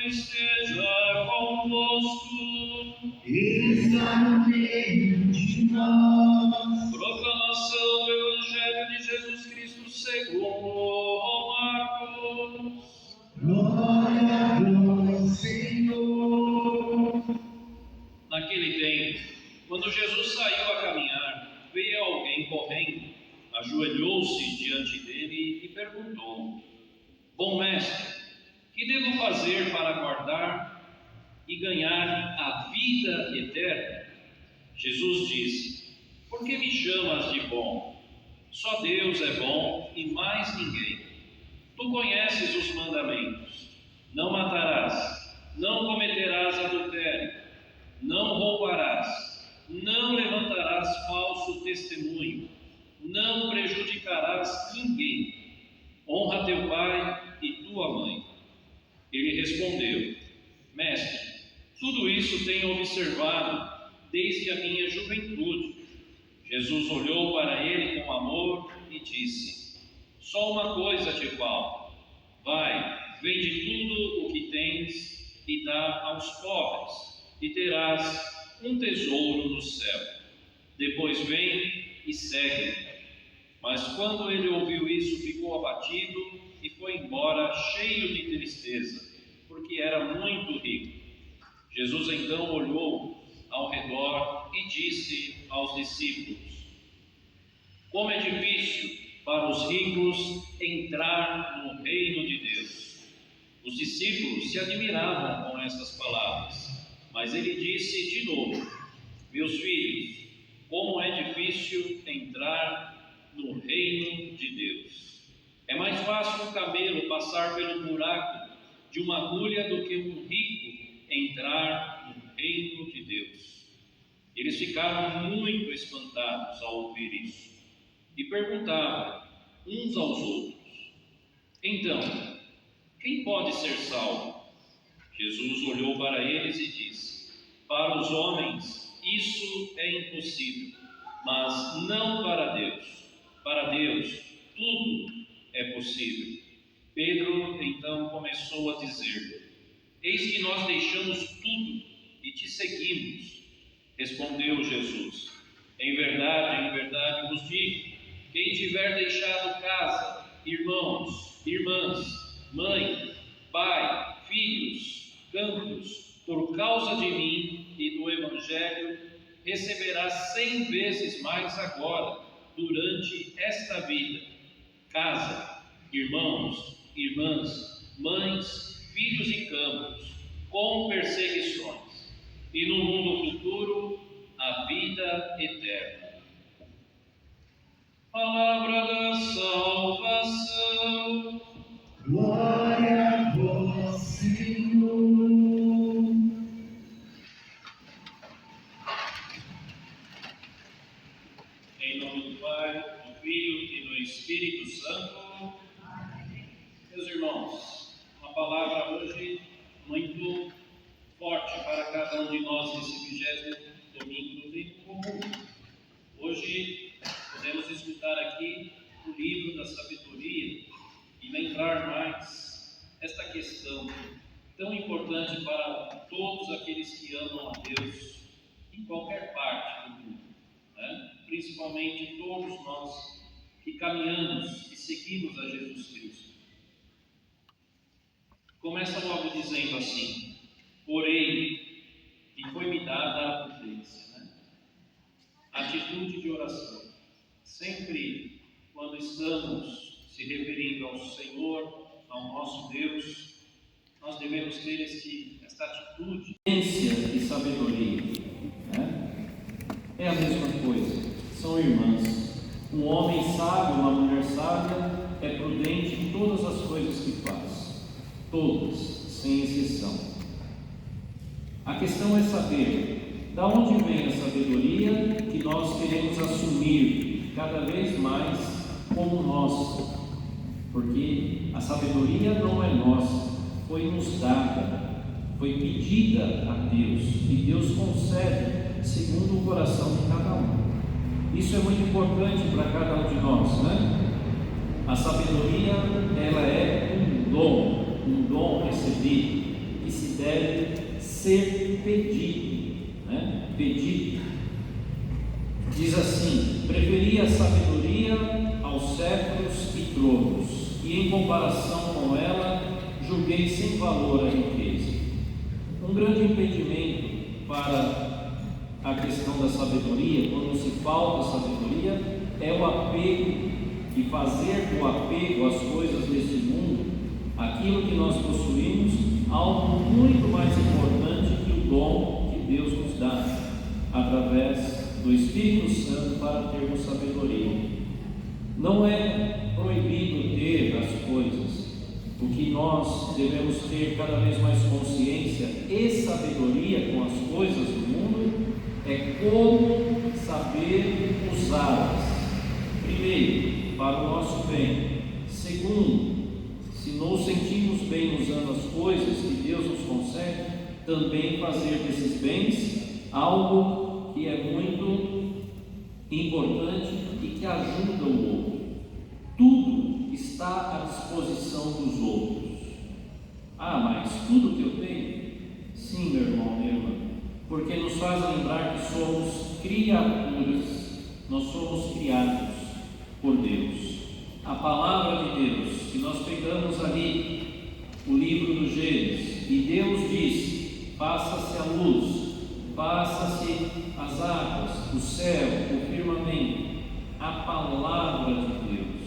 esteja convosco. Está no meio de nós. Proclamação do Evangelho de Jesus Cristo segundo Marcos. Glória a vós, Senhor. Naquele tempo, quando Jesus saiu a caminhar, veio alguém correndo, ajoelhou-se diante dele e perguntou: Bom mestre, que devo fazer para guardar e ganhar a vida eterna? Jesus disse: Por que me chamas de bom? Só Deus é bom e mais ninguém. Tu conheces os mandamentos: não matarás, não cometerás adultério, não roubarás, não levantarás falso testemunho, não prejudicarás ninguém, honra teu pai e tua mãe. Ele respondeu: Mestre, tudo isso tenho observado desde a minha juventude. Jesus olhou para ele com amor e disse: Só uma coisa te falta. Vai, vende tudo o que tens e dá aos pobres, e terás um tesouro no céu. Depois vem e segue-me. Mas quando ele ouviu isso, ficou abatido e foi embora cheio de tristeza, porque era muito rico. Jesus então olhou ao redor e disse aos discípulos: Como é difícil para os ricos entrar no reino de Deus. Os discípulos se admiravam com essas palavras, mas ele disse de novo: Meus filhos, como é difícil entrar no reino de Deus. É mais fácil um camelo passar pelo buraco de uma agulha do que um rico entrar no reino de Deus. Eles ficaram muito espantados ao ouvir isso e perguntavam uns aos outros: Então, quem pode ser salvo? Jesus olhou para eles e disse: Para os homens isso é impossível, mas não para Deus. Para Deus tudo é possível. Pedro então começou a dizer: Eis que nós deixamos tudo e te seguimos. Respondeu Jesus: em verdade vos digo, quem tiver deixado casa, irmãos, irmãs, mãe, pai, filhos, campos, por causa de mim e do Evangelho, receberá 100 vezes mais agora, durante esta vida, casa, irmãos, irmãs, mães, filhos e campos, com perseguições, e no mundo futuro, a vida eterna. Palavra da salvação. Glória a vós, Senhor. Em nome do Pai, do Filho e do Espírito Santo. Amém. Meus irmãos, uma palavra hoje muito forte para cada um de nós nesse 20º domingo do tempo comum. Hoje podemos escutar aqui o livro da sabedoria e lembrar mais esta questão tão importante para todos aqueles que amam a Deus em qualquer parte do mundo, né? Principalmente todos nós que caminhamos e seguimos a Jesus Cristo. Começa logo dizendo assim: orei e foi-me dada a prudência, né? Atitude de oração. Sempre quando estamos se referindo ao Senhor, ao nosso Deus, nós devemos ter esta atitude. Prudência e sabedoria, né? É a mesma coisa, são irmãs. Um homem sábio, uma mulher sábia, é prudente em todas as coisas que faz, todas, sem exceção. A questão é saber da onde vem a sabedoria que nós queremos assumir cada vez mais como nossa, porque a sabedoria não é nossa, foi nos dada, foi pedida a Deus, e Deus concede segundo o coração de cada um. Isso é muito importante para cada um de nós, né? A sabedoria, ela é um dom recebido, que deve ser pedido, né? Pedido. Diz assim: preferi a sabedoria aos cetros e tronos, e em comparação com ela, julguei sem valor a riqueza. Um grande impedimento para a questão da sabedoria, quando se falta sabedoria, é o apego, e fazer do apego às coisas deste mundo, aquilo que nós possuímos, algo muito mais importante que o dom que Deus nos dá, através do Espírito Santo, para termos sabedoria. Não é proibido ter as coisas. O que nós devemos ter cada vez mais consciência e sabedoria com as coisas do mundo é como saber usá-las. Primeiro, para o nosso bem. Segundo, se nos sentimos bem usando as coisas que Deus nos concede, também fazer desses bens algo que é muito importante e que ajuda o outro. Tudo está à disposição dos outros. Ah, mas tudo que eu tenho? Sim, meu irmão, minha irmã, porque nos faz lembrar que somos criaturas, nós somos criados por Deus. A palavra de Deus, se nós pegamos ali o livro do Gênesis, e Deus disse: faça-se a luz, faça-se as águas, o céu, o firmamento, a palavra de Deus.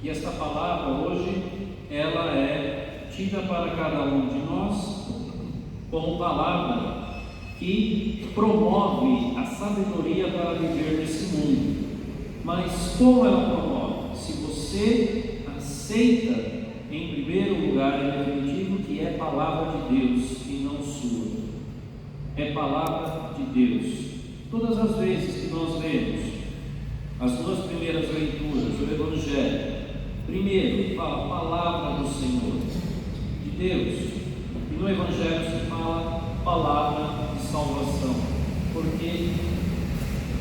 E esta palavra hoje, ela é tida para cada um de nós como palavra que promove a sabedoria para viver nesse mundo. Mas como ela promove? Se você aceita, em primeiro lugar, em definitivo, que é palavra de Deus e não sua. É palavra de Deus. Todas as vezes que nós lemos as duas primeiras leituras do Evangelho, primeiro fala palavra do Senhor, de Deus, e no Evangelho se fala palavra de salvação, porque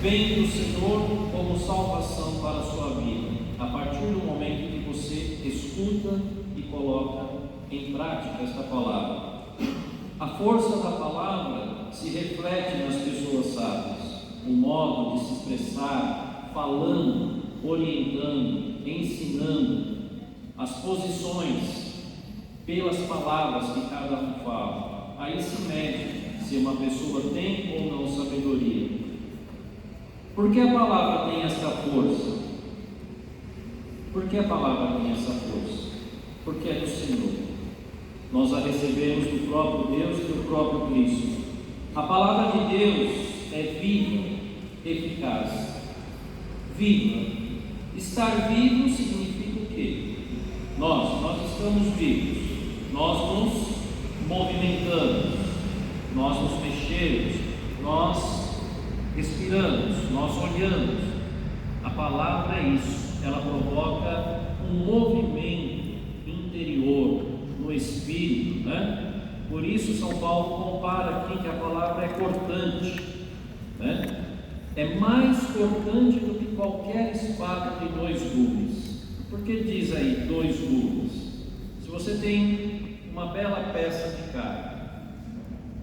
vem do Senhor como salvação para a sua vida, a partir do momento que você escuta e coloca em prática esta palavra. A força da palavra se reflete nas pessoas sábias, o modo de se expressar, falando, orientando, ensinando, as posições pelas palavras que cada um fala. Aí se mede se uma pessoa tem ou não sabedoria. Por que a palavra tem essa força? Por que a palavra tem essa força? Porque é do Senhor. Nós a recebemos do próprio Deus e do próprio Cristo. A palavra de Deus é viva, eficaz. Viva. Estar vivo significa o quê? Nós estamos vivos, nós nos movimentamos, nós nos mexemos, nós respiramos, nós olhamos. A palavra é isso, ela provoca um movimento interior no espírito, né? Por isso São Paulo compara aqui que a palavra é cortante, né? É mais cortante do que qualquer espada de 2 gumes. Por que diz aí 2 gumes? Se você tem uma bela peça de carne,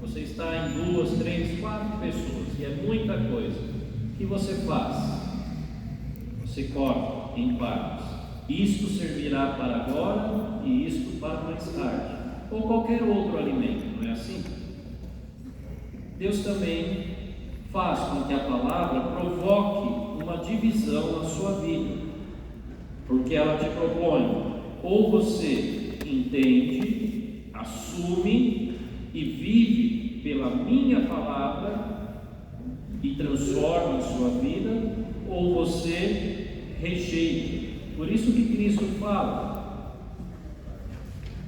você está em 2, 3, 4 pessoas, e é muita coisa, o que você faz? Você corta em partes. Isto servirá para agora e isto para mais tarde, ou qualquer outro alimento, não é assim? Deus também faz com que a palavra provoque uma divisão na sua vida, porque ela te propõe: ou você entende, assume e vive pela minha palavra e transforma a sua vida, ou você rejeita. Por isso que Cristo fala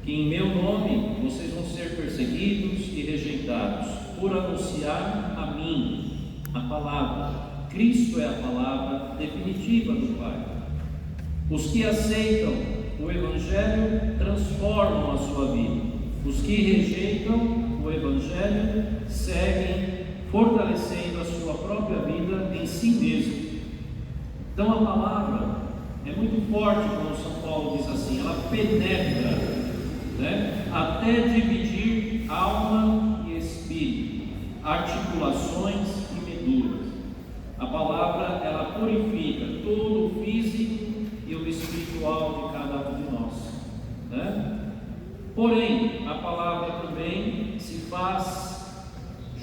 que em meu nome vocês vão ser perseguidos e rejeitados por anunciar a mim a palavra. Cristo é a palavra definitiva do Pai. Os que aceitam o Evangelho transformam a sua vida. Os que rejeitam o Evangelho seguem fortalecendo a sua própria vida em si mesmo. Então a palavra é muito forte, como São Paulo diz assim, ela penetra, né, até dividir alma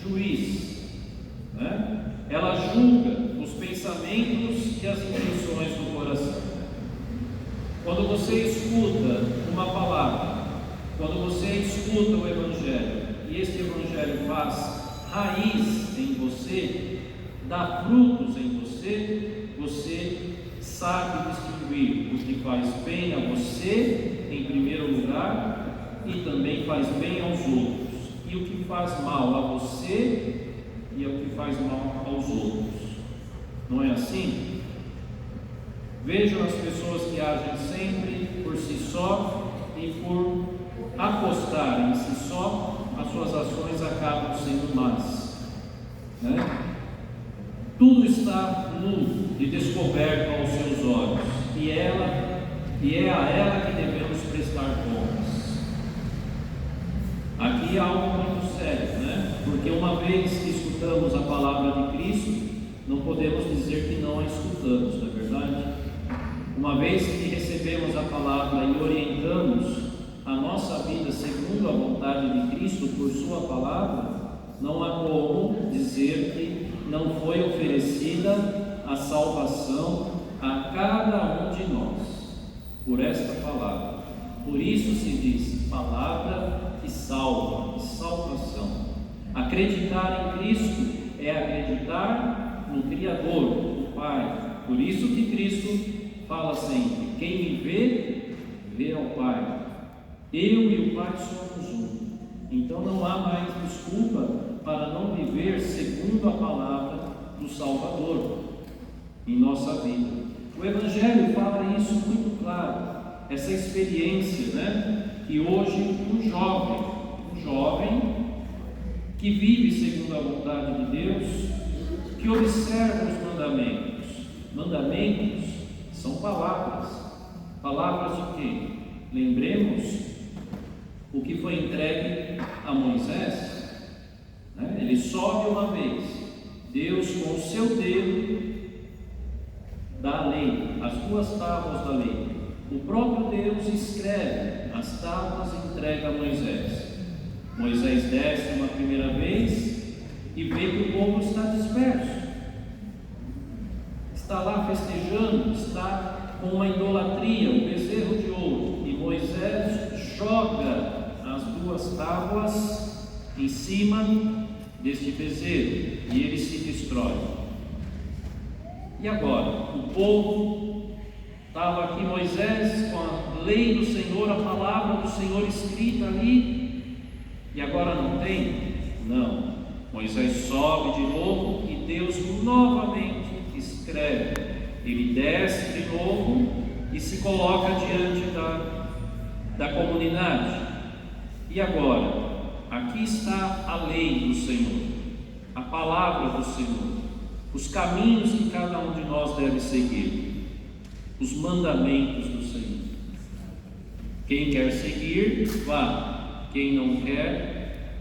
juiz, né? Ela julga os pensamentos e as intenções do coração. Quando você escuta uma palavra, quando você escuta o Evangelho, e este Evangelho faz raiz em você, dá frutos em você, você sabe distinguir o que faz bem a você, em primeiro lugar, e também faz bem aos outros, e o que faz mal a você e o que faz mal aos outros. Não é assim? Vejam as pessoas que agem sempre por si só e por apostar em si só, as suas ações acabam sendo más, né? Tudo está nu e descoberto aos seus olhos, e é a ela que devemos prestar contas. Aqui há algo muito sério, né? Porque uma vez que escutamos a palavra de Cristo, não podemos dizer que não a escutamos, não é verdade? Uma vez que recebemos a palavra e orientamos a nossa vida segundo a vontade de Cristo por sua palavra, não há como dizer que não foi oferecida a salvação a cada um de nós por esta palavra. Por isso se diz palavra que salva, que salvação. Acreditar em Cristo é acreditar no Criador, no Pai. Por isso que Cristo fala sempre: quem me vê, vê ao Pai. Eu e o Pai somos um. Então não há mais desculpa para não viver segundo a palavra do Salvador em nossa vida. O Evangelho fala isso muito claro, essa experiência, né? Que hoje um jovem que vive segundo a vontade de Deus, que observa os mandamentos são palavras de quê? Lembremos o que foi entregue a Moisés, né? Ele sobe uma vez, Deus com o seu dedo dá a lei, as duas tábuas da lei. O próprio Deus escreve as tábuas e entrega a Moisés. Moisés desce uma primeira vez e vê que o povo está disperso, está lá festejando, está com uma idolatria, um bezerro de ouro, e Moisés joga as duas tábuas em cima deste bezerro e ele se destrói. E agora? O povo estava aqui, Moisés com a lei do Senhor, a palavra do Senhor escrita ali, e agora não tem? Não. Moisés sobe de novo e Deus novamente escreve. Ele desce de novo e se coloca diante da comunidade. E agora? Aqui está a lei do Senhor, a palavra do Senhor, os caminhos que cada um de nós deve seguir, os mandamentos do Senhor. Quem quer seguir, vá. Quem não quer,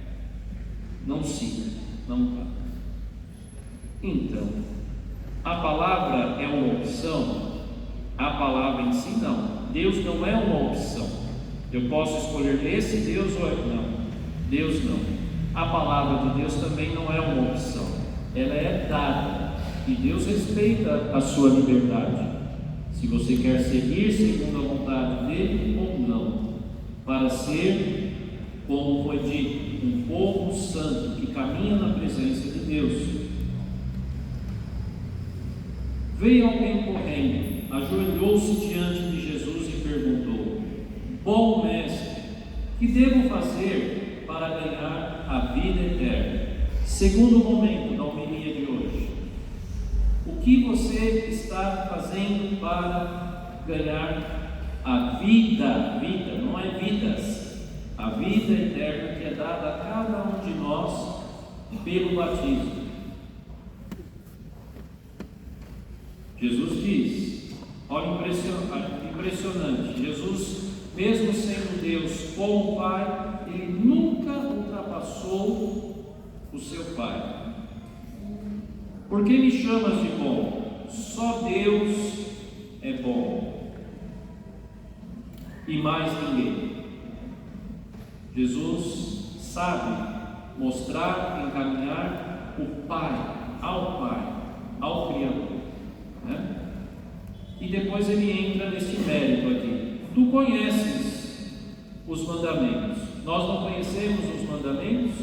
não siga, não vá. Então, a palavra é uma opção? A palavra em si não. Deus não é uma opção. Eu posso escolher esse Deus ou não. Deus não. A palavra de Deus também não é uma opção. Ela é dada. E Deus respeita a sua liberdade. Se você quer seguir segundo a vontade dele ou não, para ser, como foi dito, um povo santo que caminha na presença de Deus. Veio alguém correndo, ajoelhou-se diante de Jesus e perguntou: bom mestre, que devo fazer para ganhar a vida eterna? Segundo momento da homilia de hoje. O que você está fazendo para ganhar a vida? Vida, não é vidas. A vida eterna que é dada a cada um de nós pelo batismo. Jesus diz, olha, impressionante, Jesus, mesmo sendo Deus com o Pai, ele nunca ultrapassou o seu Pai. Por que me chamas de bom? Só Deus é bom e mais ninguém. Jesus sabe mostrar, encaminhar o Pai, ao Criador, né? E depois ele entra neste mérito aqui. Tu conheces os mandamentos. Nós não conhecemos os mandamentos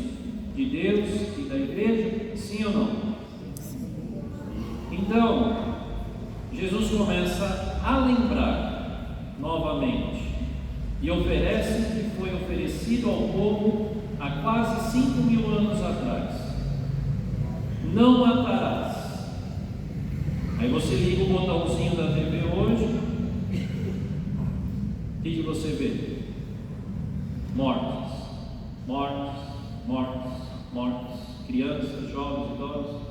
de Deus e da igreja? Sim ou não? Então, Jesus começa a lembrar novamente e oferece o que foi oferecido ao povo há quase 5.000 anos atrás: não matarás. Aí você liga o botãozinho da TV hoje, o que você vê? Mortes, crianças, jovens, idosos,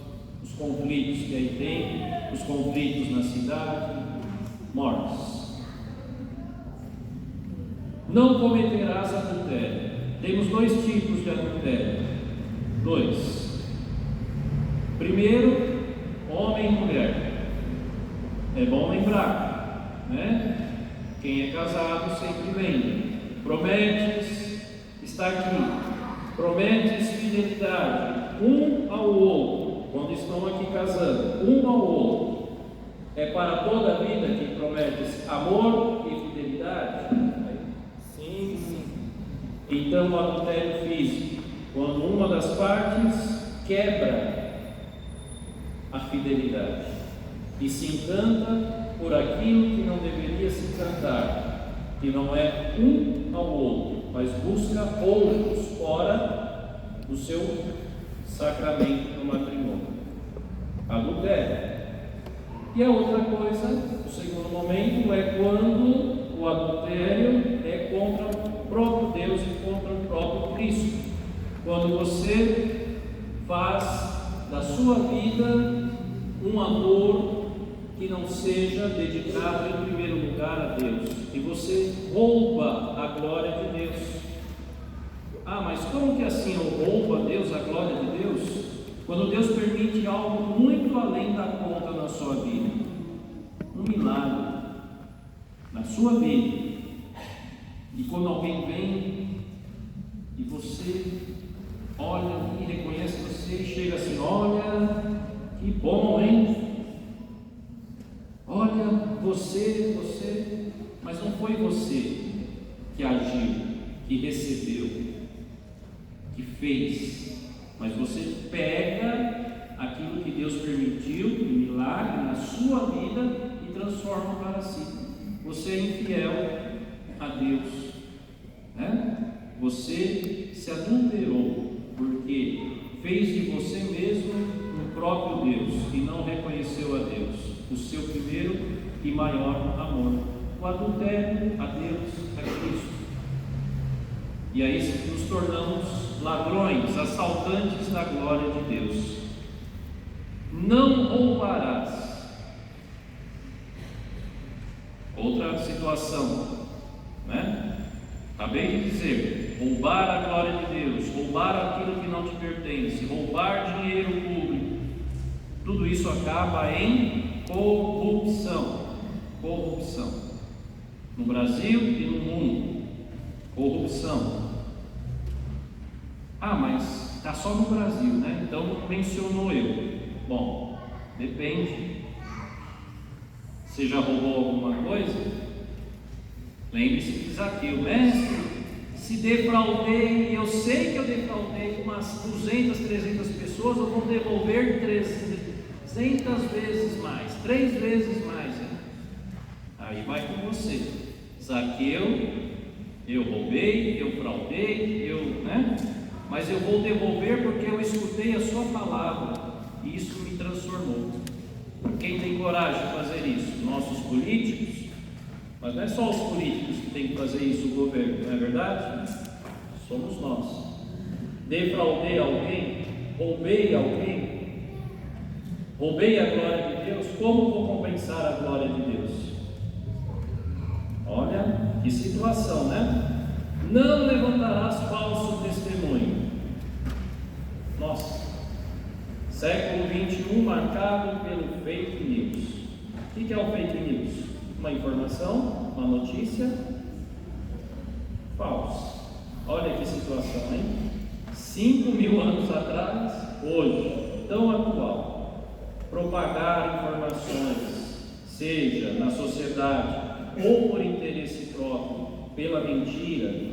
os conflitos que aí tem, os conflitos na cidade, mortes. Não cometerás adultério. Temos 2 tipos de adultério. 2. Primeiro, homem e mulher. É bom lembrar, né? Quem é casado sempre lembra. Prometes, está aqui, prometes fidelidade um ao outro, quando estão aqui casando, um ao outro. É para toda a vida que prometes amor e fidelidade? Sim, sim. Então o adultério físico, quando uma das partes quebra a fidelidade e se encanta por aquilo que não deveria se encantar, que não é um ao outro, mas busca outros fora do seu sacramento no matrimônio. Adultério. E a outra coisa, o segundo momento, é quando o adultério é contra o próprio Deus e contra o próprio Cristo. Quando você faz da sua vida um amor que não seja dedicado em primeiro lugar a Deus, e você rouba a glória de Deus. Ah, mas como que assim eu roubo a Deus, a glória de Deus? Quando Deus permite algo muito além da conta na sua vida, um milagre na sua vida, e quando alguém vem e você olha e reconhece você e chega assim: olha, que bom, hein? Olha, você, mas não foi você que agiu, que recebeu, que fez, mas você pega aquilo que Deus permitiu, um milagre na sua vida, e transforma para si. Você é infiel a Deus, né? Você se adulterou, porque fez de você mesmo o próprio Deus e não reconheceu a Deus, o seu primeiro e maior amor. O adultério a Deus, a Cristo. E aí nos tornamos ladrões, assaltantes da glória de Deus. Não roubarás. Outra situação, né? Acabei de dizer: roubar a glória de Deus, roubar aquilo que não te pertence, roubar dinheiro público. Tudo isso acaba em corrupção. Corrupção. No Brasil e no mundo. Corrupção. Ah, mas está só no Brasil, né? Então não mencionou eu. Bom, depende. Você já roubou alguma coisa? Lembre-se de Zaqueu: mestre, se defraudei, eu sei que eu defraudei umas 200, 300 pessoas, eu vou devolver 300 vezes mais, 3 vezes mais. Hein? Aí vai com você. Zaqueu, eu roubei, eu fraudei, né? Mas eu vou devolver porque eu escutei a sua palavra e isso me transformou. Quem tem coragem de fazer isso? Nossos políticos. Mas não é só os políticos que têm que fazer isso, o governo, não é verdade? Somos nós. Defraudei alguém, roubei alguém, roubei a glória de Deus. Como vou compensar a glória de Deus? Olha que situação, né? Não levantarás falso testemunho. Nossa, século 21 marcado pelo fake news. O que é o fake news? Uma informação, uma notícia falsa. Olha que situação, hein? 5.000 anos atrás, hoje, tão atual, propagar informações, seja na sociedade ou por interesse próprio, pela mentira,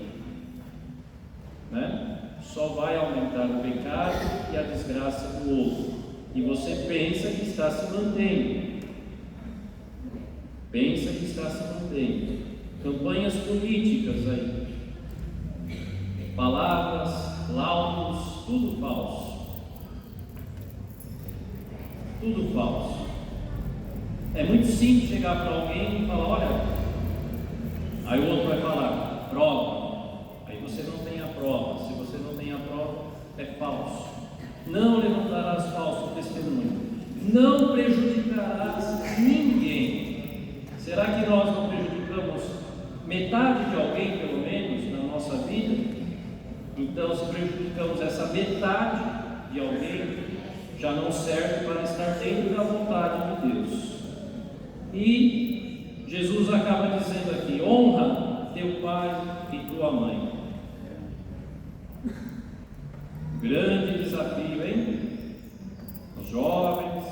né? Só vai aumentar o pecado e a desgraça do outro. E você pensa que está se mantendo. Pensa que está se mantendo. Campanhas políticas aí. Palavras, laudos, tudo falso. Tudo falso. É muito simples chegar para alguém e falar, olha, aí o outro vai falar, prova. Aí você não tem a prova. Se você não tem a prova, é falso. Não levantarás falso testemunho. Não prejudicarás ninguém. Será que nós não prejudicamos metade de alguém, pelo menos, na nossa vida? Então, se prejudicamos essa metade de alguém, já não serve para estar dentro da vontade de Deus. E Jesus acaba dizendo aqui: honra teu pai e tua mãe. Grande desafio, hein? Aos jovens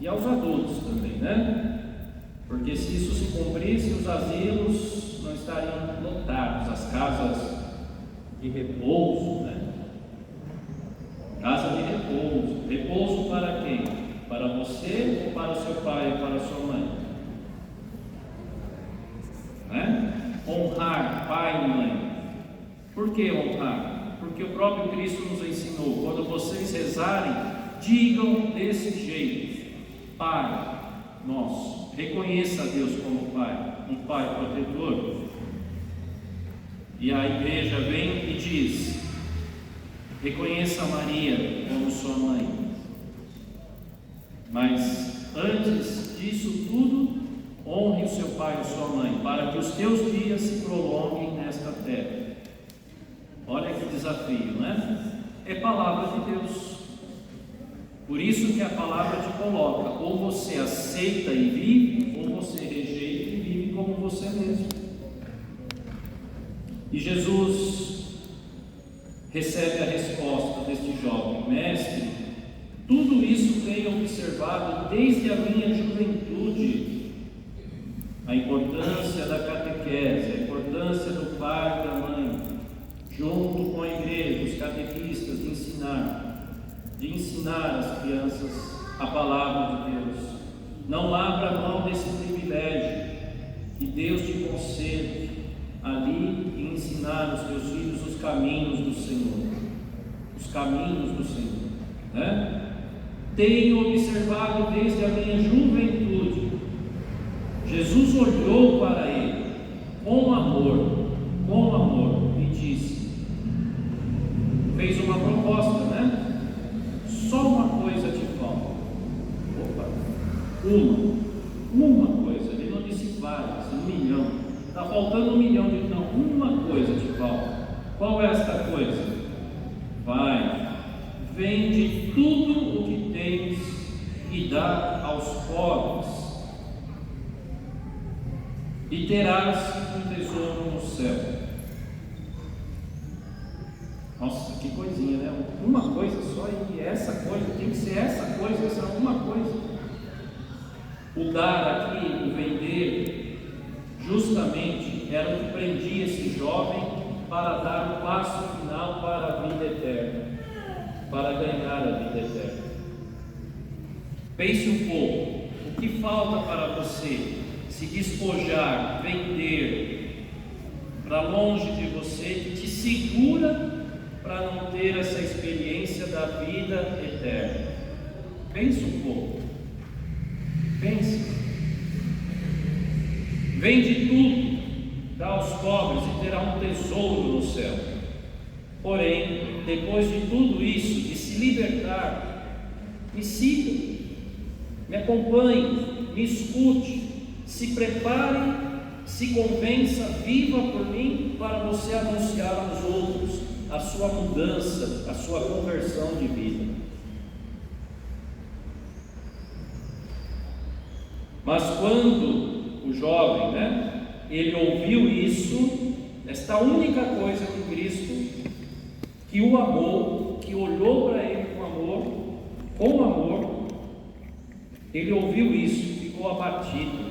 e aos adultos também, né? Porque se isso se cumprisse, os asilos não estariam lotados, as casas de repouso, né? Casa de repouso. Repouso para quem? Para você ou para o seu pai ou para a sua mãe? Né? Honrar pai e mãe. Por que honrar? Porque o próprio Cristo nos ensinou: quando vocês rezarem, digam desse jeito: Pai nosso. Reconheça a Deus como Pai, um Pai protetor. E a igreja vem e diz: reconheça Maria como sua mãe. Mas antes disso tudo, honre o seu pai e a sua mãe, para que os teus dias se prolonguem nesta terra. Olha que desafio, né? É palavra de Deus. Por isso que a palavra te coloca: ou você aceita e vive, ou você rejeita e vive como você mesmo. E Jesus recebe a resposta deste jovem: mestre, tudo isso tenho observado desde a minha juventude. A importância da catequese, a importância do pai e da mãe, junto com a igreja, os catequistas, de ensinar as crianças a palavra de Deus. Não abra mão desse privilégio que Deus te concede ali e ensinar os teus filhos os caminhos do Senhor. Os caminhos do Senhor, né? Tenho observado desde a minha juventude. Jesus olhou para ele com amor, e disse, fez uma proposta, né? Só uma coisa te falta. Uma coisa. Ele não disse várias, 1 milhão. Está faltando 1 milhão de não. Uma coisa te falta. Qual é esta coisa? Vai, vende tudo o que tens e dá aos pobres, e terás um tesouro no céu. Nossa, que coisinha, né? Uma coisa só, e essa coisa tem que ser essa coisa, essa uma coisa. O dar aqui, o vender, justamente era o que prendia esse jovem para dar o passo final para a vida eterna, para ganhar a vida eterna. Pense um pouco: o que falta para você se despojar, vender para longe de você, que te segura para não ter essa experiência da vida eterna? Pense um pouco. Pense. Vende tudo, dá aos pobres e terá um tesouro no céu. Porém, depois de tudo isso, de se libertar, me siga, me acompanhe, me escute, se prepare, se convença, viva por mim, para você anunciar aos outros a sua mudança, a sua conversão de vida. Mas quando o jovem, ele ouviu isso, esta única coisa que Cristo que o amou, que olhou para ele com amor, ele ouviu isso, ficou abatido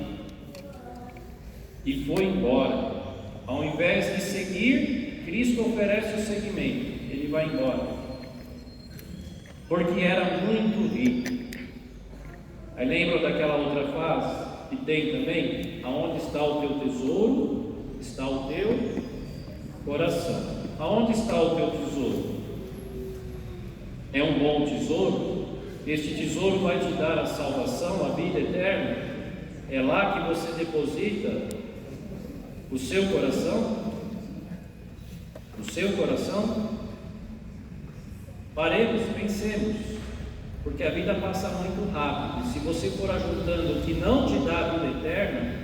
e foi embora. Ao invés de seguir, Cristo oferece o seguimento, ele vai embora, porque era muito rico. Aí lembra daquela outra frase que tem também? Aonde está o teu tesouro, está o teu coração. Aonde está o teu tesouro? É um bom tesouro? Este tesouro vai te dar a salvação, a vida eterna? É lá que você deposita o seu coração? O seu coração? Paremos, pensemos, porque a vida passa muito rápido, e se você for ajuntando o que não te dá a vida eterna,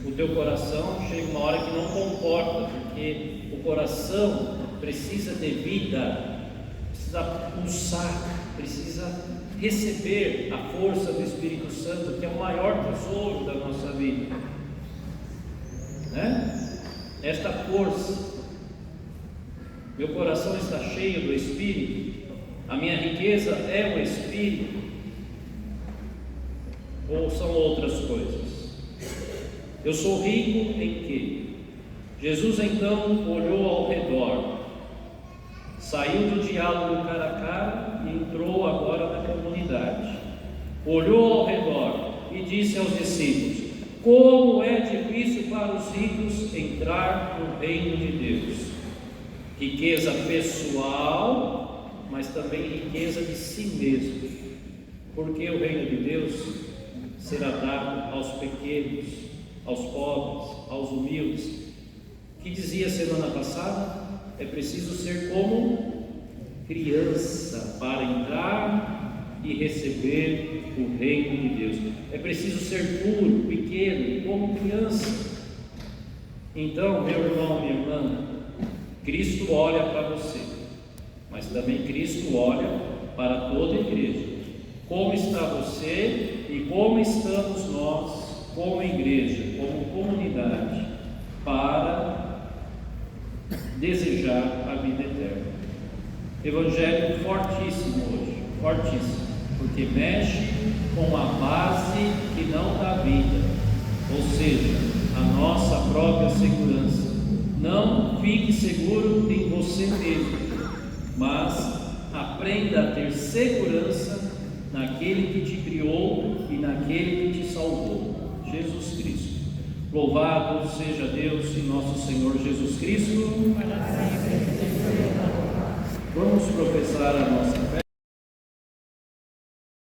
o teu coração chega uma hora que não comporta, porque o coração precisa de vida, precisa pulsar, precisa receber a força do Espírito Santo, que é o maior tesouro da nossa vida, né? Esta força. Meu coração está cheio do Espírito, a minha riqueza é o Espírito, ou são outras coisas? Eu sou rico em quê? Jesus então olhou ao redor, saiu do diálogo cara a cara e entrou agora na comunidade. Olhou ao redor e disse aos discípulos: como é difícil para os ricos entrar no reino de Deus. Riqueza pessoal, mas também riqueza de si mesmo, porque o reino de Deus será dado aos pequenos, aos pobres, aos humildes. Que dizia semana passada? É preciso ser como criança para entrar e receber o reino de Deus. É preciso ser puro, pequeno, como criança. Então, meu irmão, minha irmã, Cristo olha para você, mas também Cristo olha para toda a igreja. Como está você e como estamos nós, como igreja, como comunidade, para desejar a vida eterna? Evangelho fortíssimo hoje, fortíssimo, porque mexe com a base que não dá vida, ou seja, a nossa própria segurança. Não fique seguro em você mesmo, mas aprenda a ter segurança naquele que te criou e naquele que te salvou, Jesus Cristo. Louvado seja Deus e nosso Senhor Jesus Cristo. Vamos professar a nossa fé.